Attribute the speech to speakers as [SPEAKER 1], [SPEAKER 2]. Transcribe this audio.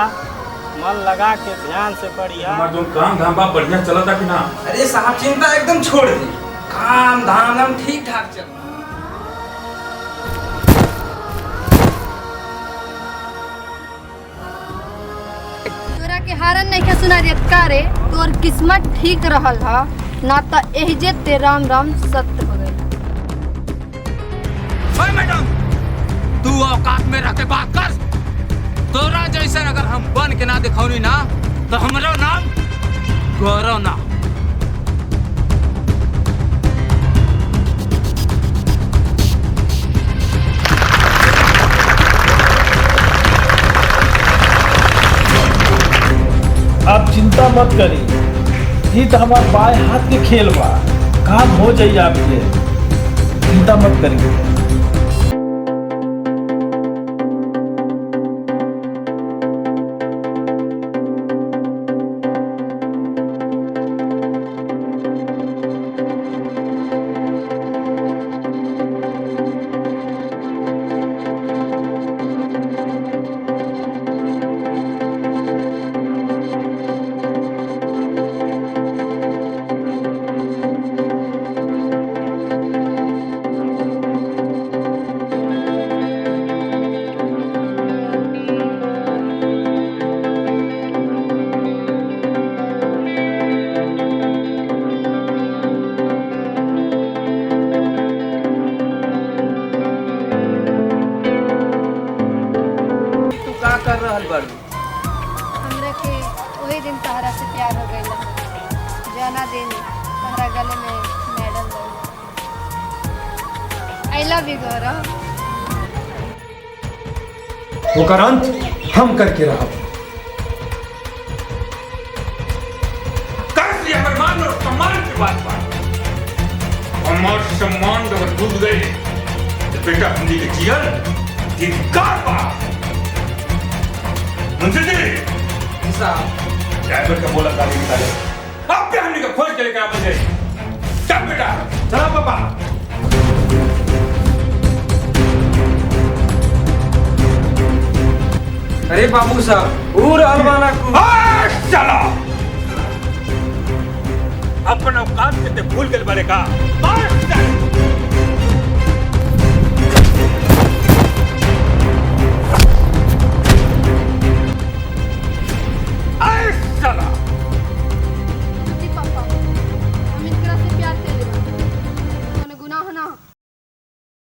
[SPEAKER 1] मन लगा के ध्यान से पढ़िया।
[SPEAKER 2] हमार जो काम धाम बा बढ़िया चलता कि ना?
[SPEAKER 3] अरे साहब चिंता एकदम छोड़ दी, काम धाम हम ठीक ठाक चल।
[SPEAKER 4] तोरा के हारन नहीं के सुना दिया का रे? तोर किस्मत ठीक रहल हा ना त एहिजे ते राम राम सत्य हो गई।
[SPEAKER 5] ओए मैडम, तू औकात में रह के बात कर। तोरा जैसे अगर हम बन के ना दिखौनी ना तो हमारा नाम गौरव ना।
[SPEAKER 1] आप चिंता मत करी, ये तो हमारे बाएं हाथ के खेल बा, काम हो जाइए आपके, चिंता मत करिए।
[SPEAKER 3] कर रहल बाड़ू?
[SPEAKER 4] हमरा के वही दिन तहरा से प्यार हो गइल, जाना दिन तहरा गले में मेडल लगी। आई लव यू गौरव।
[SPEAKER 6] ओकर अंत हम करके रहब।
[SPEAKER 2] कर लिया मान और सम्मान की बात बा। हमार सम्मान अगर डूब गए तो बेटा हमनी के जियल धिक्कार बा। मुंशी जी
[SPEAKER 3] साहब
[SPEAKER 2] ड्राइवर का बोला गाड़ी निकाले, अब पे हमने का खोज के लेकर आ बजे। चल बेटा चला पापा।
[SPEAKER 3] अरे बाबू साहब वो रहल वाला
[SPEAKER 2] चला अपन औकात के ते भूल गए बड़े का।